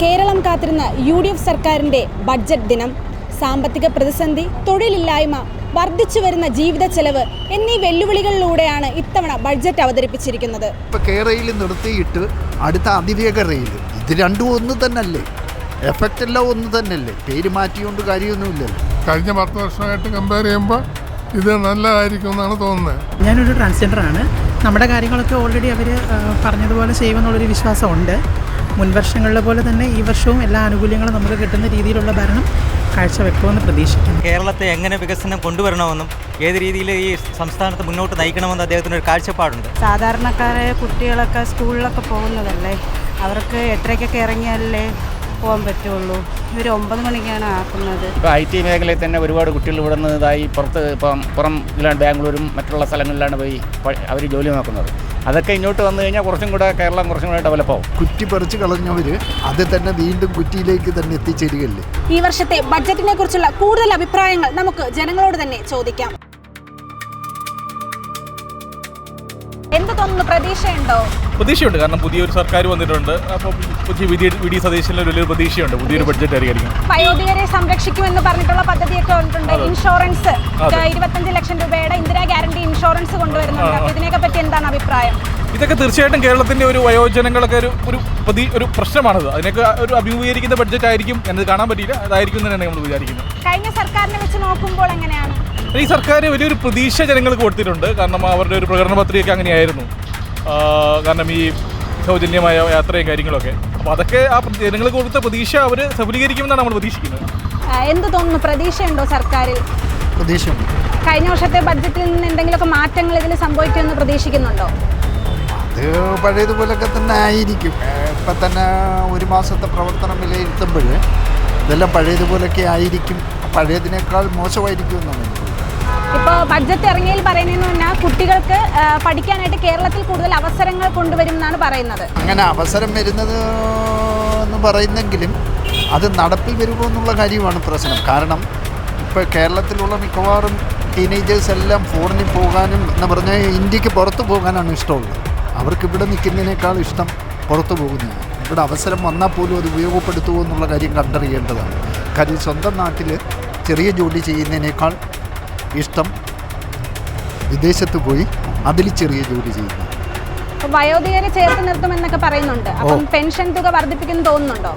കേരളം കാത്തിരുന്ന UDF സർക്കാരിൻ്റെ budget ദിനം. സാമ്പത്തിക പ്രതിസന്ധി, തൊഴിലില്ലായ്മ, വർദ്ധിച്ചു വരുന്ന ജീവിത ചെലവ് എന്നീ വെല്ലുവിളികളിലൂടെയാണ് ഇത്തവണ ബഡ്ജറ്റ് അവതരിപ്പിച്ചിരിക്കുന്നത്. ഇപ്പോൾ കേരളയിൽ നിർത്തിയിട്ട് അടുത്ത അതിവേഗ റെയിൽ, ഇത് രണ്ടും ഒന്ന് തന്നെയല്ലേ? എഫക്റ്റ് എല്ലാം ഒന്ന് തന്നെയല്ലേ? പേര് മാറ്റിക്കൊണ്ട് കാര്യമൊന്നുമില്ലല്ലോ. കഴിഞ്ഞ 10 വർഷമായിട്ട് കമ്പയർ ചെയ്യുമ്പോൾ ഇത് നല്ലതായിരിക്കും എന്നാണ് തോന്നുന്നത്. ഞാനൊരു ട്രാൻസ്ജെൻഡറാണ്. നമ്മുടെ കാര്യങ്ങളൊക്കെ ഓൾറെഡി അവർ പറഞ്ഞതുപോലെ ചെയ്യുമെന്നുള്ളൊരു വിശ്വാസമുണ്ട്. മുൻവർഷങ്ങളിലെ പോലെ തന്നെ ഈ വർഷവും എല്ലാ ആനുകൂല്യങ്ങളും നമുക്ക് കിട്ടുന്ന രീതിയിലുള്ള ഭരണം കാഴ്ചവെക്കുമെന്ന് പ്രതീക്ഷിക്കുന്നു. കേരളത്തെ എങ്ങനെ വികസനം കൊണ്ടുവരണമെന്നും ഏത് രീതിയിൽ ഈ സംസ്ഥാനത്ത് മുന്നോട്ട് നയിക്കണമെന്നും അദ്ദേഹത്തിന് ഒരു കാഴ്ചപ്പാടുണ്ട്. സാധാരണക്കാരായ കുട്ടികളൊക്കെ സ്കൂളിലൊക്കെ പോകുന്നതല്ലേ, അവർക്ക് 8:30 ഇറങ്ങിയാലേ പോകാൻ പറ്റുള്ളൂ. ഇവർ 9 മണിക്കാണ് ആക്കുന്നത്. ഇപ്പോൾ IT മേഖലയിൽ തന്നെ ഒരുപാട് കുട്ടികൾ ഇവിടെ നിന്ന് ഇതായി പുറം ജില്ല ബാംഗ്ലൂരും മറ്റുള്ള സ്ഥലങ്ങളിലാണ് പോയി അവർ ജോലി നോക്കുന്നത്. അതൊക്കെ ഇങ്ങോട്ട് വന്നു കഴിഞ്ഞാൽ കുറച്ചും കൂടെ കേരളം കുറച്ചും കൂടെ ഡെവലപ്പാവും. കുറ്റി പറിച്ച് കളഞ്ഞവർ അത് തന്നെ വീണ്ടും കുറ്റിയിലേക്ക് തന്നെ എത്തിച്ചേരുകയല്ലേ. ഈ വർഷത്തെ ബഡ്ജറ്റിനെ കുറിച്ചുള്ള കൂടുതൽ അഭിപ്രായങ്ങൾ നമുക്ക് ജനങ്ങളോട് തന്നെ ചോദിക്കാം. എന്ത് തോന്നുന്നു? പ്രതീക്ഷയുണ്ടോ? പ്രതീക്ഷയുണ്ട്, കാരണം പുതിയൊരു സർക്കാർ വന്നിട്ടുണ്ട്. അപ്പോൾ വി ഡി സതീശന് വലിയൊരു പ്രതീക്ഷയുണ്ട് പുതിയൊരു ബഡ്ജറ്റ് ആയിരിക്കും. വയോധികരെ സംരക്ഷിക്കുമെന്ന് പറഞ്ഞിട്ടുള്ള പദ്ധതിയൊക്കെ വന്നിട്ടുണ്ട്. ഇൻഷുറൻസ് 25 ലക്ഷം രൂപയുടെ ഇന്ദിരാ ഗ്യാരണ്ടി ഇൻഷുറൻസ് കൊണ്ടുവരുന്നുണ്ട്. അപ്പോൾ ഇതിനെയൊക്കെ പറ്റി എന്താണ് അഭിപ്രായം? ഇതൊക്കെ തീർച്ചയായിട്ടും കേരളത്തിൻ്റെ ഒരു വയോജനങ്ങളൊക്കെ ഒരു പ്രശ്നമാണത്. അതിനൊക്കെ ഒരു അഭിമുഖീകരിക്കുന്ന ബഡ്ജറ്റ് ആയിരിക്കും എന്നത് കാണാൻ പറ്റിയില്ല. അതായിരിക്കും തന്നെയാണ് നമ്മൾ വിചാരിക്കുന്നത്. കഴിഞ്ഞ സർക്കാരിനെ വെച്ച് നോക്കുമ്പോൾ എങ്ങനെയാണ്? ഈ സർക്കാർ വലിയൊരു പ്രതീക്ഷ ജനങ്ങൾക്ക് കൊടുത്തിട്ടുണ്ട്. കാരണം അവരുടെ ഒരു പ്രകടന പത്രികയൊക്കെ അങ്ങനെയായിരുന്നു. കാരണം ഈ സൗജന്യമായ യാത്രയും കാര്യങ്ങളൊക്കെ, അപ്പോൾ അതൊക്കെ ആ ജനങ്ങൾക്ക് കൊടുത്ത പ്രതീക്ഷ അവർ സഫലീകരിക്കുമെന്നാണ് നമ്മൾ പ്രതീക്ഷിക്കുന്നത്. എന്ത് തോന്നുന്നു? പ്രതീക്ഷയുണ്ടോ സർക്കാരിൽ? പ്രതീക്ഷയുണ്ട്. കഴിഞ്ഞ വർഷത്തെ ബഡ്ജറ്റിൽ നിന്ന് എന്തെങ്കിലുമൊക്കെ മാറ്റങ്ങൾ ഇതിൽ സംഭവിക്കുമെന്ന് പ്രതീക്ഷിക്കുന്നുണ്ടോ? അത് പഴയതുപോലൊക്കെ തന്നെ ആയിരിക്കും. ഇപ്പം തന്നെ ഒരു മാസത്തെ പ്രവർത്തനം വിലയിരുത്തുമ്പോൾ ഇതെല്ലാം പഴയതുപോലൊക്കെ ആയിരിക്കും, പഴയതിനേക്കാൾ മോശമായിരിക്കും എന്നാണ് എനിക്ക്. ഇപ്പോൾ ബഡ്ജറ്റ് ഇറങ്ങിയതിൽ പറയുന്നതെന്ന് പറഞ്ഞാൽ കുട്ടികൾക്ക് പഠിക്കാനായിട്ട് കേരളത്തിൽ കൂടുതൽ അവസരങ്ങൾ കൊണ്ടുവരും എന്നാണ് പറയുന്നത്. അങ്ങനെ അവസരം വരുന്നത് എന്ന് പറയുന്നെങ്കിലും അത് നടപ്പിൽ വരുമോ എന്നുള്ള കാര്യമാണ് പ്രശ്നം. കാരണം ഇപ്പോൾ കേരളത്തിലുള്ള മിക്കവാറും ടീനേജേഴ്സ് എല്ലാം ഫോറിനിൽ പോകാനും എന്ന് പറഞ്ഞാൽ ഇന്ത്യക്ക് പുറത്ത് പോകാനാണ് ഇഷ്ടമുള്ളത്. അവർക്ക് ഇവിടെ നിൽക്കുന്നതിനേക്കാൾ ഇഷ്ടം പുറത്ത് പോകുന്നതാണ്. ഇവിടെ അവസരം വന്നാൽ പോലും അത് ഉപയോഗപ്പെടുത്തുമോ എന്നുള്ള കാര്യം കണ്ടറിയേണ്ടതാണ്. കാര്യം സ്വന്തം നാട്ടിൽ ചെറിയ ജോലി ചെയ്യുന്നതിനേക്കാൾ ഇഷ്ടം വിദേശത്ത് പോയി അതിൽ ചെറിയ ജോലി ചെയ്യുന്നു. വയോധികരെ ചേർത്ത് നിർത്തുമെന്നൊക്കെ പറയുന്നുണ്ട്. അപ്പം പെൻഷൻ തുക വർദ്ധിപ്പിക്കുന്നു തോന്നുന്നുണ്ടോ?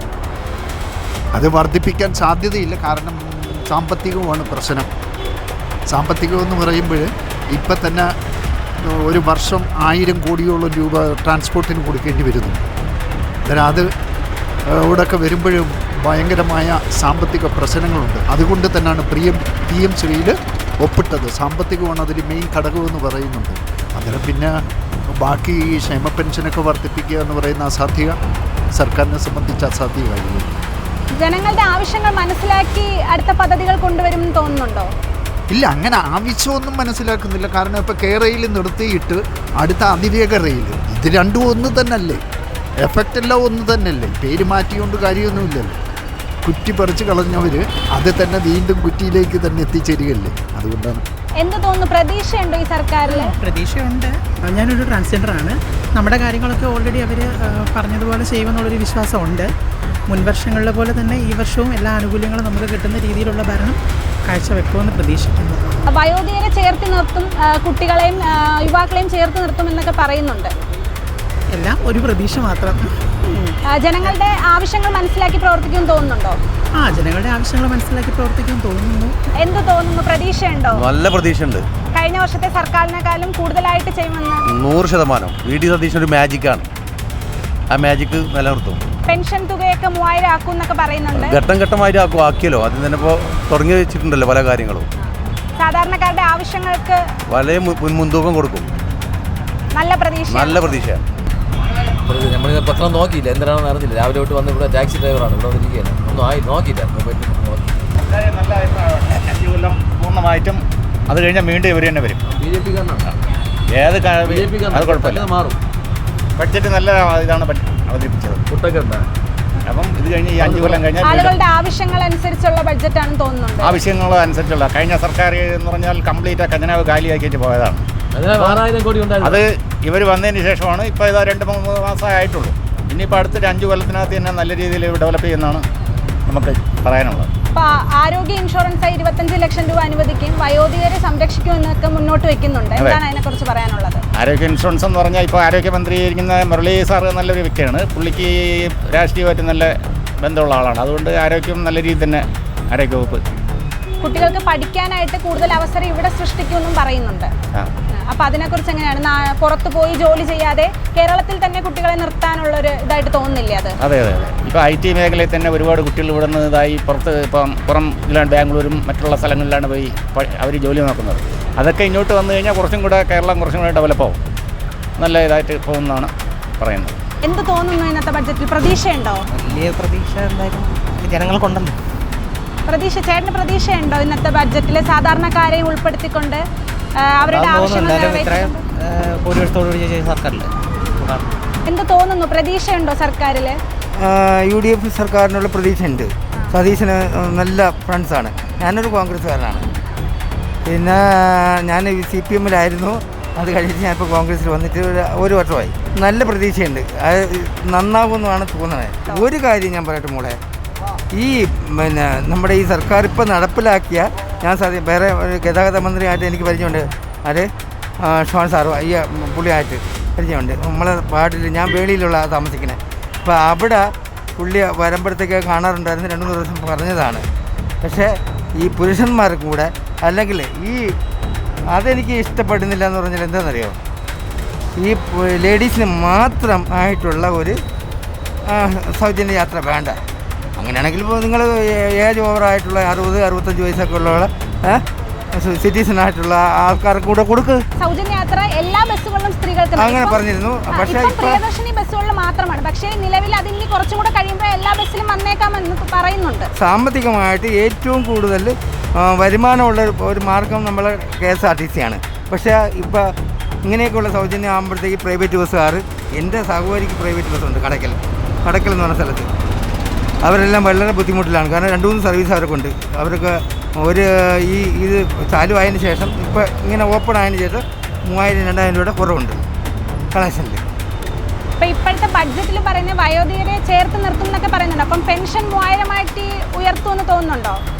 അത് വർദ്ധിപ്പിക്കാൻ സാധ്യതയില്ല. കാരണം സാമ്പത്തികമാണ് പ്രശ്നം. സാമ്പത്തികം എന്ന് പറയുമ്പോൾ ഇപ്പം തന്നെ ഒരു വർഷം 1000 കോടിയോളം രൂപ ട്രാൻസ്പോർട്ടിന് കൊടുക്കേണ്ടി വരുന്നുണ്ട്. അന്നേരം അത് ഇവിടെയൊക്കെ വരുമ്പോഴും ഭയങ്കരമായ സാമ്പത്തിക പ്രശ്നങ്ങളുണ്ട്. അതുകൊണ്ട് തന്നെയാണ് PM ശ്രീയിൽ ഒപ്പിട്ടത്. സാമ്പത്തികമാണ് അതിൽ മെയിൻ ഘടകമെന്ന് പറയുന്നുണ്ട്. അന്നേരം പിന്നെ ബാക്കി ക്ഷേമ പെൻഷനൊക്കെ വർദ്ധിപ്പിക്കുക എന്ന് പറയുന്ന അസാധ്യ, സർക്കാരിനെ സംബന്ധിച്ച് അസാധ്യ കാര്യമാണ്. ജനങ്ങളുടെ ആവശ്യങ്ങൾ മനസ്സിലാക്കി അടുത്ത പദ്ധതികൾ കൊണ്ടുവരുമെന്ന് തോന്നുന്നുണ്ടോ? ഇല്ല, അങ്ങനെ ആവശ്യമൊന്നും മനസ്സിലാക്കുന്നില്ല. കാരണം ഇപ്പോൾ കേരളയിൽ നിർത്തിയിട്ട് അടുത്ത അതിവേഗ റെയിൽ, ഇത് രണ്ടും ഒന്ന് തന്നെയല്ലേ? എഫക്റ്റ് എല്ലാം ഒന്ന് തന്നെയല്ലേ? പേര് മാറ്റിക്കൊണ്ട് കാര്യമൊന്നുമില്ലല്ലോ. കുറ്റി പറിച്ച് കളഞ്ഞവർ അത് തന്നെ വീണ്ടും കുറ്റിയിലേക്ക് തന്നെ എത്തിച്ചേരുകയല്ലേ. അതുകൊണ്ടാണ്. എന്ത് തോന്നുന്നു? പ്രതീക്ഷയുണ്ടോ ഈ സർക്കാരിൽ? പ്രതീക്ഷയുണ്ട്. ഞാനൊരു ട്രാൻസ്ജെൻഡറാണ്. നമ്മുടെ കാര്യങ്ങളൊക്കെ ഓൾറെഡി അവർ പറഞ്ഞതുപോലെ ചെയ്യുമെന്നുള്ളൊരു വിശ്വാസമുണ്ട്. മുൻവർഷങ്ങളിലെ പോലെ തന്നെ ഈ വർഷവും എല്ലാ ആനുകൂല്യങ്ങളും നമുക്ക് കിട്ടുന്ന രീതിയിലുള്ള ഭരണം കാഴ്ചവെക്കുമെന്ന് പ്രതീക്ഷിക്കുന്നു. വയോധികരെ ചേർത്ത് നിർത്തും, കുട്ടികളെയും യുവാക്കളെയും ചേർത്ത് നിർത്തുമെന്നൊക്കെ പറയുന്നുണ്ട്. എല്ലാം ഒരു പ്രതീക്ഷ മാത്രം. ജനങ്ങളുടെ ആവശ്യങ്ങൾ മനസ്സിലാക്കി പ്രവർത്തിക്കുമെന്ന് തോന്നുന്നുണ്ടോ? ജനങ്ങളുടെ ആവശ്യങ്ങൾ മനസ്സിലാക്കി പ്രവർത്തിക്കാൻ തോന്നുന്നു. എന്ത് തോന്നുന്നു? പ്രതീക്ഷയുണ്ടോ? നല്ല പ്രതീക്ഷയുണ്ട്. കഴിഞ്ഞ വർഷത്തെ സർക്കാരിനെക്കാളും കൂടുതലായിട്ട് ചെയ്യുമെന്ന് 100%. വി ഡി സതീശൻ ഒരു മാജിക്കാണ്. ആ മാജിക്ക് നിലനിർത്തും. പെൻഷൻ തുകയൊക്കെ 3000 ആക്കും എന്നൊക്കെ പറയുന്നുണ്ട്. ഘട്ടം ഘട്ടമായിട്ട് ആക്കിയല്ലോ. അതിന് തന്നെ ഇപ്പോൾ തുടങ്ങി വെച്ചിട്ടുണ്ടല്ലോ പല കാര്യങ്ങളും. സാധാരണക്കാരുടെ ആവശ്യങ്ങൾക്ക് വളരെ മുൻതൂക്കം കൊടുക്കും. നല്ല പ്രതീക്ഷ. നമ്മൾ പത്രം നോക്കിയില്ല, എന്തിനാണെന്ന് അറിഞ്ഞില്ല. രാവിലെ തൊട്ട് വന്ന് ഇവിടെ ടാക്സി ഡ്രൈവറാണ്, ഇവിടെ വന്നിരിക്കുകയാണ്. ഒന്നും നോക്കിയില്ല. നല്ല അഭിപ്രായമാണ്. പൂർണ്ണമായിട്ടും അത് കഴിഞ്ഞാൽ വീണ്ടും ഇവർ തന്നെ വരും. BJP ഏത് അത് കുഴപ്പമില്ല, മാറും. ബഡ്ജറ്റ് നല്ല ഇതാണ് അവതരിപ്പിച്ചത്. കുട്ടൊക്കെ അപ്പം ഇത് കഴിഞ്ഞ് ഈ 5 കൊല്ലം കഴിഞ്ഞാൽ ആളുകളുടെ ആവശ്യങ്ങൾ അനുസരിച്ചുള്ള ബഡ്ജറ്റാണെന്ന് തോന്നുന്നുണ്ട്. ആവശ്യങ്ങൾ അനുസരിച്ചുള്ള കഴിഞ്ഞ സർക്കാർ എന്ന് പറഞ്ഞാൽ കംപ്ലീറ്റ് ഖജനാവ് കാലിയാക്കിയിട്ട് പോയതാണ്. 6000 കോടി ഉണ്ടായിരുന്നു. അത് ഇവർ വന്നതിന് ശേഷമാണ് ഇപ്പോൾ ഇതാ 2-3 മാസമായിട്ടുള്ളൂ. ഇനിയിപ്പോൾ അടുത്തൊരു 5 കൊല്ലത്തിനകത്ത് തന്നെ നല്ല രീതിയിൽ ഡെവലപ്പ് ചെയ്യുന്നതാണ് നമുക്ക് പറയാനുള്ളത്. അപ്പോൾ ആരോഗ്യ ഇൻഷുറൻസായി 25 ലക്ഷം രൂപ അനുവദിക്കും, വയോധികരെ സംരക്ഷിക്കുമെന്നൊക്കെ മുന്നോട്ട് വെക്കുന്നുണ്ട്. എന്താണ് അതിനെക്കുറിച്ച് പറയാനുള്ളത്? ആരോഗ്യ ഇൻഷുറൻസ് എന്ന് പറഞ്ഞാൽ ഇപ്പോൾ ആരോഗ്യമന്ത്രി ഇരിക്കുന്ന മുരളി സാറ് നല്ലൊരു വ്യക്തിയാണ്. പുള്ളിക്ക് രാഷ്ട്രീയമായിട്ട് നല്ല ബന്ധമുള്ള ആളാണ്. അതുകൊണ്ട് ആരോഗ്യം നല്ല രീതിയിൽ തന്നെ ആരോഗ്യവകുപ്പ് കുട്ടികൾക്ക് പഠിക്കാനായിട്ട് കൂടുതൽ അവസരം ഇവിടെ സൃഷ്ടിക്കുമെന്നും പറയുന്നുണ്ട്. അപ്പോൾ അതിനെക്കുറിച്ച് എങ്ങനെയാണ്? പുറത്തു പോയി ജോലി ചെയ്യാതെ കേരളത്തിൽ തന്നെ കുട്ടികളെ നിർത്താനുള്ളൊരു ഇതായിട്ട് തോന്നുന്നില്ലേ അത്? അതെ അതെ അതെ. ഇപ്പോൾ IT മേഖലയിൽ തന്നെ ഒരുപാട് കുട്ടികൾ ഇവിടെ നിന്ന് ഇതായി പുറം ജില്ലയാണ്, ബാംഗ്ലൂരും മറ്റുള്ള സ്ഥലങ്ങളിലാണ് പോയി അവർ ജോലി നോക്കുന്നത്. അതൊക്കെ ഇങ്ങോട്ട് വന്നു കഴിഞ്ഞാൽ കുറച്ചും കൂടെ കേരളം കുറച്ചും കൂടെ ഡെവലപ്പാവും, നല്ല ഇതായിട്ട് പോകുമെന്നാണ് പറയുന്നത്. എന്ത് തോന്നുന്നു ഇന്നത്തെ ബഡ്ജറ്റിൽ? പ്രതീക്ഷയുണ്ടോ? വലിയ പ്രതീക്ഷ എന്തായാലും ജനങ്ങൾക്കുണ്ടല്ലോ. ചേട്ടന് പ്രതീക്ഷയുണ്ടോ ഇന്നത്തെ ബഡ്ജറ്റിൽ സാധാരണക്കാരെ ഉൾപ്പെടുത്തിക്കൊണ്ട് അവരുടെ ആവശ്യങ്ങൾ നിറവേറ്റുന്നത്? എന്ത് തോന്നുന്നു? പ്രതീക്ഷയുണ്ടോ സർക്കാരിൽ? UDF സർക്കാരിനുള്ള പ്രതീക്ഷയുണ്ട്. സതീശന് നല്ല ഫ്രണ്ട്സാണ്. ഞാനൊരു കോൺഗ്രസ്സുകാരനാണ്. പിന്നെ ഞാൻ CPM-ലായിരുന്നു. അത് കഴിഞ്ഞിട്ട് ഞാനിപ്പോൾ കോൺഗ്രസ്സിൽ വന്നിട്ട് ഒരു വർഷമായി. നല്ല പ്രതീക്ഷയുണ്ട്. അത് നന്നാകുമെന്നാണ് തോന്നുന്നത്. ഒരു കാര്യം ഞാൻ പറയട്ടെ മോളെ, ഈ നമ്മുടെ ഈ സർക്കാർ ഇപ്പോൾ നടപ്പിലാക്കിയ, ഞാൻ വേറെ ഒരു ഗതാഗത മന്ത്രിയായിട്ട് എനിക്ക് പരിചയമുണ്ട്. അത് ഷോൺ സാറ് ഈ പുള്ളിയായിട്ട് പരിചയമുണ്ട്. നമ്മളെ വാർഡിൽ ഞാൻ വേളിയിലുള്ള താമസിക്കുന്നത്. അപ്പോൾ അവിടെ പുള്ളി വരുമ്പോഴത്തേക്ക് കാണാറുണ്ടായിരുന്നു. 2-3 ദിവസം പറഞ്ഞതാണ്. പക്ഷേ ഈ പുരുഷന്മാർക്കും കൂടെ അല്ലെങ്കിൽ അതെനിക്ക് ഇഷ്ടപ്പെടുന്നില്ല എന്ന് പറഞ്ഞാൽ എന്താണെന്നറിയോ, ഈ ലേഡീസിന് മാത്രം ആയിട്ടുള്ള ഒരു സൗജന്യ യാത്ര വേണ്ട. അങ്ങനെയാണെങ്കിൽ ഇപ്പോൾ നിങ്ങൾ ഏജ് ഓവറായിട്ടുള്ള 60-65 വയസ്സൊക്കെ ഉള്ള സിറ്റിസണായിട്ടുള്ള ആൾക്കാർക്ക് കൂടെ കൊടുക്ക്. സൗജന്യ യാത്ര എല്ലാ ബസ്സുകളിലും സ്ത്രീകൾക്ക് അങ്ങനെ പറഞ്ഞിരുന്നു. പക്ഷേ പ്രിയദർശിനി ബസ്സുകളിൽ മാത്രമാണ്. പക്ഷേ നിലവിൽ അതിന് കുറച്ചും കൂടെ കഴിയുമ്പോൾ എല്ലാ ബസ്സിലും വന്നേക്കാമെന്ന് പറയുന്നുണ്ട്. സാമ്പത്തികമായിട്ട് ഏറ്റവും കൂടുതൽ വരുമാനമുള്ള ഒരു മാർഗം നമ്മൾ KSRTC ആണ്. പക്ഷേ ഇപ്പോൾ ഇങ്ങനെയൊക്കെയുള്ള സൗജന്യം ആകുമ്പോഴത്തേക്ക് പ്രൈവറ്റ് ബസ്സുകാർ, എൻ്റെ സഹോദരിക്ക് പ്രൈവറ്റ് ബസ്സുണ്ട് കടക്കൽ എന്ന് പറഞ്ഞ സ്ഥലത്ത്. അവരെല്ലാം വളരെ ബുദ്ധിമുട്ടിലാണ്. കാരണം 2-3 സർവീസ് അവർക്കുണ്ട്. അവർക്ക് ഇത് ചാലുവായതിനു ശേഷം ഇപ്പോൾ ഇങ്ങനെ ഓപ്പൺ ആയതിനു ശേഷം 3000-2000 രൂപയുടെ കുറവുണ്ട് കണക്ഷനിൽ. അപ്പോൾ ഇപ്പോഴത്തെ ബഡ്ജറ്റിൽ പറയുന്ന വയോധികരെ ചേർത്ത് നിർത്തും എന്നൊക്കെ പറയുന്നുണ്ട്. അപ്പം പെൻഷൻ 3000-ആയിട്ട് ഉയർത്തുമെന്ന് തോന്നുന്നുണ്ടോ?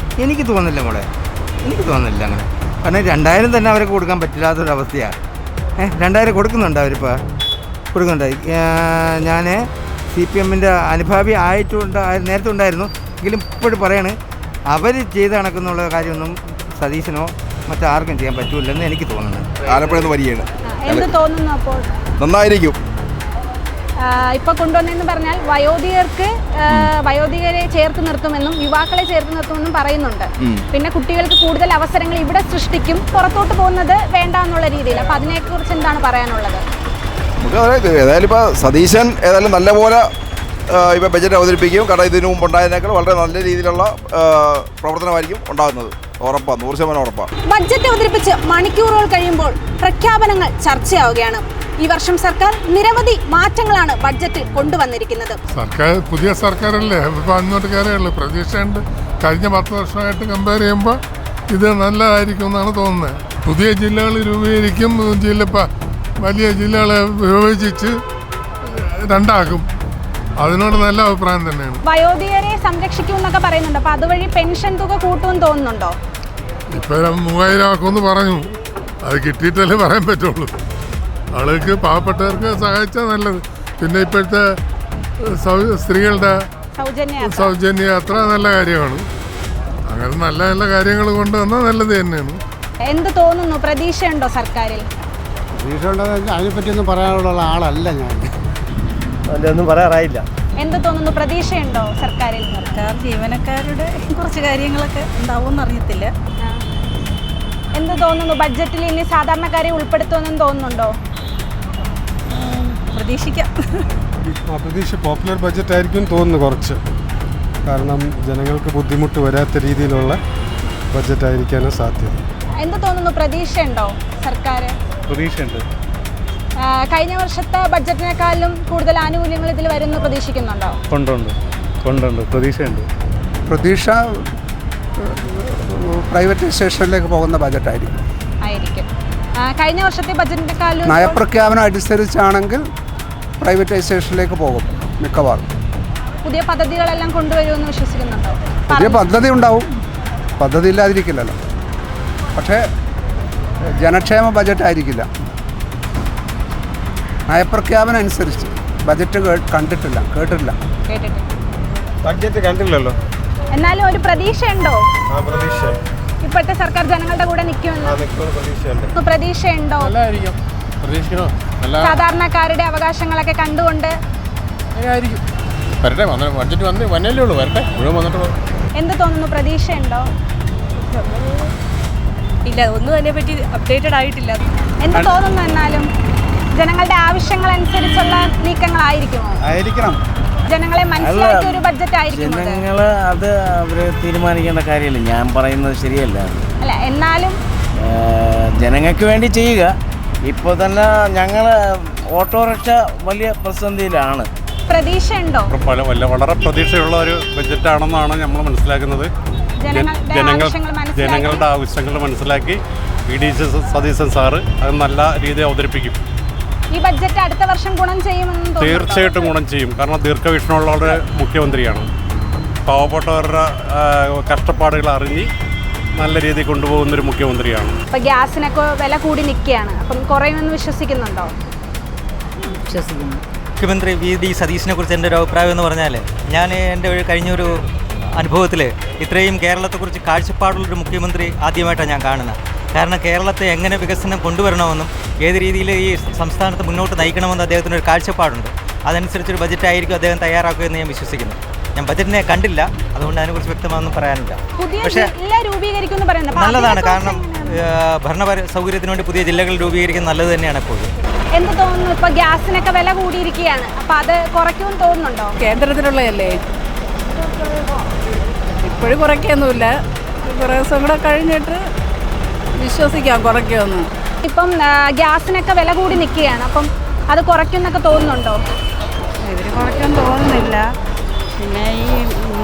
എനിക്ക് തോന്നുന്നില്ല മോളെ, എനിക്ക് തോന്നുന്നില്ല അങ്ങനെ. കാരണം 2000 തന്നെ അവർക്ക് കൊടുക്കാൻ പറ്റില്ലാത്തൊരവസ്ഥയാണ്. 2000 കൊടുക്കുന്നുണ്ട്, അവരിപ്പോൾ കൊടുക്കുന്നുണ്ട്. ഞാൻ CPM-ൻ്റെ അനുഭാവി നേരത്തെ ഉണ്ടായിരുന്നു. എങ്കിലും ഇപ്പോഴും പറയാണ്, അവർ ചെയ്ത് കണക്കുന്നുള്ള കാര്യമൊന്നും സതീശനോ മറ്റാർക്കും ചെയ്യാൻ പറ്റൂലെന്ന് എനിക്ക് തോന്നുന്നത്. ആലപ്പുഴ വരികയാണ്. എന്ത് തോന്നുന്നു? അപ്പോൾ നന്നായിരിക്കും. ഇപ്പോൾ കൊണ്ടുവന്നതെന്ന് പറഞ്ഞാൽ വയോധികരെ ചേർത്ത് നിർത്തുമെന്നും യുവാക്കളെ ചേർത്ത് നിർത്തുമെന്നും പറയുന്നുണ്ട്. പിന്നെ കുട്ടികൾക്ക് കൂടുതൽ അവസരങ്ങൾ ഇവിടെ സൃഷ്ടിക്കും, പുറത്തോട്ട് പോകുന്നത് വേണ്ട എന്നുള്ള രീതിയിൽ. അപ്പോൾ അതിനെക്കുറിച്ച് എന്താണ് പറയാനുള്ളത്? നമുക്ക് ഏതായാലും ഇപ്പോൾ സതീശൻ ഏതായാലും നല്ലപോലെ ഇപ്പോൾ ബജറ്റ് അവതരിപ്പിക്കും. കാരണം ഇതിനു മുമ്പ് ഉണ്ടായതിനേക്കാൾ വളരെ നല്ല രീതിയിലുള്ള പ്രവർത്തനമായിരിക്കും ഉണ്ടാകുന്നത്. ഉറപ്പാണ്, 100% ഉറപ്പാണ്. ബഡ്ജറ്റ് അവതരിപ്പിച്ച് മണിക്കൂറുകൾ കഴിയുമ്പോൾ പ്രഖ്യാപനങ്ങൾ ചർച്ചയാവുകയാണ്. ഈ വർഷം സർക്കാർ നിരവധി മാറ്റങ്ങളാണ് ബഡ്ജറ്റിൽ കൊണ്ടുവന്നിരിക്കുന്നത്. പുതിയ സർക്കാരല്ലേ, ഇപ്പോൾ അങ്ങോട്ട് കയറിയുള്ളൂ. പ്രതീക്ഷയുണ്ട്. കഴിഞ്ഞ 10 വർഷമായിട്ട് കമ്പയർ ചെയ്യുമ്പോൾ ഇത് നല്ലതായിരിക്കും എന്നാണ് തോന്നുന്നത്. പുതിയ ജില്ലകൾ രൂപീകരിക്കും. വലിയ ജില്ലകളെ വിഭജിച്ച് 2 അതിനോട് നല്ല അഭിപ്രായം തന്നെയാണ്. വയോധികരെ സംരക്ഷിക്കും എന്നൊക്കെ പറയുന്നുണ്ട്. അപ്പോൾ അതുവഴി പെൻഷൻ തുക കൂട്ടുമെന്ന് തോന്നുന്നുണ്ടോ? ഇപ്പോൾ 3000 ആക്കുമെന്ന് പറഞ്ഞു. അത് കിട്ടിയിട്ടല്ലേ പറയാൻ പറ്റുള്ളൂ. ആളുകൾക്ക് പാവപ്പെട്ടവർക്ക് സഹായിച്ചാൽ നല്ലത്. പിന്നെ ഇപ്പോഴത്തെ സ്ത്രീകളുടെ സൗജന്യ യാത്ര നല്ല കാര്യമാണ്. അങ്ങനെ നല്ല നല്ല കാര്യങ്ങൾ കൊണ്ടുവന്നാൽ നല്ലത് തന്നെയാണ്. എന്ത് തോന്നുന്നു? പ്രതീക്ഷയുണ്ടോ സർക്കാരിൽ? പ്രതീക്ഷ ഉണ്ടെന്ന് അതിനെപ്പറ്റിയൊന്നും പറയാനുള്ള ആളല്ല ഞാൻ. ഒന്നും പറയാറായില്ല. എന്ത് തോന്നുന്നു? പ്രതീക്ഷയുണ്ടോ സർക്കാരിൽ? സർക്കാർ ജീവനക്കാരുടെ കുറച്ച് കാര്യങ്ങളൊക്കെ ഉണ്ടാവുമെന്ന് അറിയത്തില്ല. എന്ത് തോന്നുന്നു? ബഡ്ജറ്റിൽ ഇനി സാധാരണക്കാരെ ഉൾപ്പെടുത്തുമെന്ന് തോന്നുന്നുണ്ടോ? പ്രതീക്ഷിക്കാം. പ്രതീക്ഷ പോപ്പുലർ ബഡ്ജറ്റ് ആയിരിക്കും തോന്നുന്നു കുറച്ച്. കാരണം ജനങ്ങൾക്ക് ബുദ്ധിമുട്ട് വരാത്ത രീതിയിലുള്ള ബഡ്ജറ്റ് ആയിരിക്കാനും സാധ്യത. എന്ത് തോന്നുന്നു? പ്രതീക്ഷയുണ്ടോ സർക്കാർ? പ്രതീക്ഷയുണ്ട്. കഴിഞ്ഞ വർഷത്തെ ബഡ്ജറ്റിനേക്കാളും കൂടുതൽ ആനുകൂല്യങ്ങൾ ഇതിൽ വരുമെന്ന് പ്രതീക്ഷിക്കുന്നുണ്ടോ? കൊണ്ടുണ്ട്. പ്രതീക്ഷയുണ്ട്. പ്രതീക്ഷ പ്രൈവറ്റൈസേഷനിലേക്ക് പോകുന്ന ബജറ്റായിരിക്കും. കഴിഞ്ഞ വർഷത്തെ ബജറ്റിനേക്കാളും നയപ്രഖ്യാപനം അനുസരിച്ചാണെങ്കിൽ പ്രൈവറ്റൈസേഷനിലേക്ക് പോകും. മിക്കവാറും. പുതിയ പദ്ധതികളെല്ലാം കൊണ്ടുവരുമെന്ന് വിശ്വസിക്കുന്നുണ്ടോ? പുതിയ പദ്ധതി ഉണ്ടാവും, പദ്ധതി ഇല്ലാതിരിക്കില്ലല്ലോ. പക്ഷേ ജനക്ഷേമ ബജറ്റായിരിക്കില്ല. നയപ്രഖ്യാപനം അനുസരിച്ച് ബജറ്റ് കേട്ടിട്ടില്ല. ബഡ്ജറ്റ് കണ്ടില്ലല്ലോ. എന്നാലും ഒരു പ്രതീക്ഷയുണ്ടോ? പ്രതീക്ഷ ഇപ്പോഴത്തെ സർക്കാർ ജനങ്ങളുടെ കൂടെ നിൽക്കുമെന്ന് പ്രതീക്ഷയുണ്ടോ? സാധാരണക്കാരുടെ അവകാശങ്ങളൊക്കെ കണ്ടുകൊണ്ട് എന്ത് തോന്നുന്നു? പ്രതീക്ഷയുണ്ടോ? ഇല്ല, ഒന്നും അതിനെപ്പറ്റി അപ്ഡേറ്റഡ് ആയിട്ടില്ല. എന്ത് തോന്നുന്നു? എന്നാലും ജനങ്ങളുടെ ആവശ്യങ്ങൾ അനുസരിച്ചുള്ള നീക്കങ്ങളായിരിക്കുമോ? ആയിരിക്കണം. ജനങ്ങളെ മനസ്സിലാക്കിയ ഒരു ബഡ്ജറ്റ് ആയിരിക്കും. ജനങ്ങൾ അത് അവർ തീരുമാനിക്കേണ്ട കാര്യമില്ല. ഞാൻ പറയുന്നത് ശരിയല്ല. അല്ല, എന്നാലും ജനങ്ങൾക്ക് വേണ്ടി ചെയ്യുക. ഇപ്പോൾ തന്നെ ഞങ്ങൾ ഓട്ടോറിക്ഷ വലിയ പ്രതിസന്ധിയിലാണ്. പ്രതീക്ഷയുണ്ടോ? വളരെ പ്രതീക്ഷയുള്ള ഒരു ബഡ്ജറ്റാണെന്നാണ് നമ്മൾ മനസ്സിലാക്കുന്നത്. ജനങ്ങളുടെ ആവശ്യങ്ങൾ മനസ്സിലാക്കി VD സതീശൻ സാറ് അത് നല്ല രീതിയിൽ അവതരിപ്പിക്കും. ഈ ബഡ്ജറ്റ് അടുത്ത വർഷം ഗുണം ചെയ്യുമെന്ന് തീർച്ചയായിട്ടും ഗുണം ചെയ്യും. കാരണം ദീർഘവീക്ഷണമുള്ള ഒരു മുഖ്യമന്ത്രിയാണ്. പാവപ്പെട്ടവരുടെ കഷ്ടപ്പാടുകൾ അറിഞ്ഞ് നല്ല രീതിയിൽ കൊണ്ടുപോകുന്നൊരു മുഖ്യമന്ത്രിയാണ്. ഇപ്പം ഗ്യാസിനൊക്കെ വില കൂടി നിൽക്കുകയാണ്. അപ്പം കുറയുമെന്ന് വിശ്വസിക്കുന്നുണ്ടോ? വിശ്വസിക്കുന്നു. മുഖ്യമന്ത്രി VD സതീശനെ കുറിച്ച് എൻ്റെ ഒരു അഭിപ്രായം എന്ന് പറഞ്ഞാൽ, ഞാൻ എൻ്റെ കഴിഞ്ഞൊരു അനുഭവത്തിൽ ഇത്രയും കേരളത്തെക്കുറിച്ച് കാഴ്ചപ്പാടുള്ളൊരു മുഖ്യമന്ത്രി ആദ്യമായിട്ടാണ് ഞാൻ കാണുന്നത്. കാരണം കേരളത്തെ എങ്ങനെ വികസനം കൊണ്ടുവരണമെന്നും ഏത് രീതിയിൽ ഈ സംസ്ഥാനത്ത് മുന്നോട്ട് നയിക്കണമെന്നും അദ്ദേഹത്തിനൊരു കാഴ്ചപ്പാടുണ്ട്. അതനുസരിച്ചൊരു ബജറ്റായിരിക്കും അദ്ദേഹം തയ്യാറാക്കുക എന്ന് ഞാൻ വിശ്വസിക്കുന്നു. ഞാൻ ബജറ്റിനെ കണ്ടില്ല, അതുകൊണ്ട് അതിനെക്കുറിച്ച് വ്യക്തമാണെന്ന് പറയാനില്ല. പക്ഷേ നല്ലതാണ്, കാരണം ഭരണ സൗകര്യത്തിന് വേണ്ടി പുതിയ ജില്ലകൾ രൂപീകരിക്കുന്നത് നല്ലത് തന്നെയാണ്. എപ്പോഴും എന്ത് തോന്നുന്നു? ഇപ്പോൾ ഗ്യാസിനൊക്കെ വില കൂടിയിരിക്കുകയാണ്. അപ്പോൾ അത് കുറയ്ക്കുമെന്ന് തോന്നുന്നുണ്ടോ? കേന്ദ്രത്തിലുള്ളതല്ലേ, ഇപ്പോഴും കുറയ്ക്കൊന്നുമില്ല. കുറേ ദിവസം കൂടെ കഴിഞ്ഞിട്ട് വിശ്വസിക്കാം കുറയ്ക്കുമെന്ന്. ഇപ്പം ഗ്യാസിനൊക്കെ വില കൂടി നിൽക്കുകയാണ്. അപ്പം അത് കുറയ്ക്കുമെന്നൊക്കെ തോന്നുന്നുണ്ടോ? ഇവർ കുറയ്ക്കാൻ തോന്നുന്നില്ല. പിന്നെ ഈ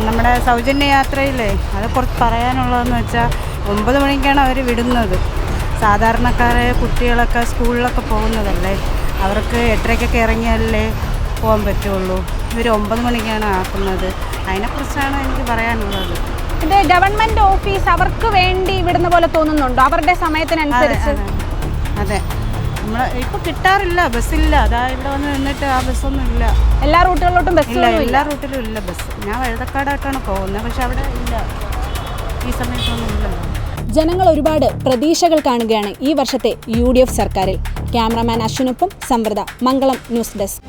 നമ്മുടെ സൗജന്യ യാത്രയില്ലേ, അത് കുറച്ച് പറയാനുള്ളതെന്ന് വെച്ചാൽ 9 മണിക്കാണ് അവർ വിടുന്നത്. സാധാരണക്കാരെ കുട്ടികളൊക്കെ സ്കൂളിലൊക്കെ പോകുന്നതല്ലേ, അവർക്ക് 8:30 ഇറങ്ങിയാലേ പോകാൻ പറ്റുള്ളൂ. ഇവർ 9 മണിക്കാണ് ആക്കുന്നത്. അതിനെക്കുറിച്ചാണ് എനിക്ക് പറയാനുള്ളത്. ഇത് ഗവൺമെൻറ് ഓഫീസ് അവർക്ക് വേണ്ടി വിടുന്ന പോലെ തോന്നുന്നുണ്ടോ? അവരുടെ സമയത്തിനനുസരിച്ച്. അതെ, നമ്മൾ ഇപ്പോൾ കിട്ടാറില്ല, ബസ്സില്ല. അതാ ഇവിടെ വന്ന് നിന്നിട്ട് ആ ബസ്സൊന്നും ഇല്ല. എല്ലാ റൂട്ടുകളിലോട്ടും ബസ്സില്ല. എല്ലാ റൂട്ടിലും ഇല്ല ബസ്. ഞാൻ വഴുതക്കാടായിട്ടാണ് പോകുന്നത്, പക്ഷെ അവിടെ ഇല്ല, ഈ സമയത്തൊന്നും ഇല്ലല്ലോ. ജനങ്ങൾ ഒരുപാട് പ്രതീക്ഷകൾ കാണുകയാണ് ഈ വർഷത്തെ UDF സർക്കാരിൽ. ക്യാമറാമാൻ അശ്വിനൊപ്പം സംവൃത, മംഗളം ന്യൂസ് ഡെസ്ക്.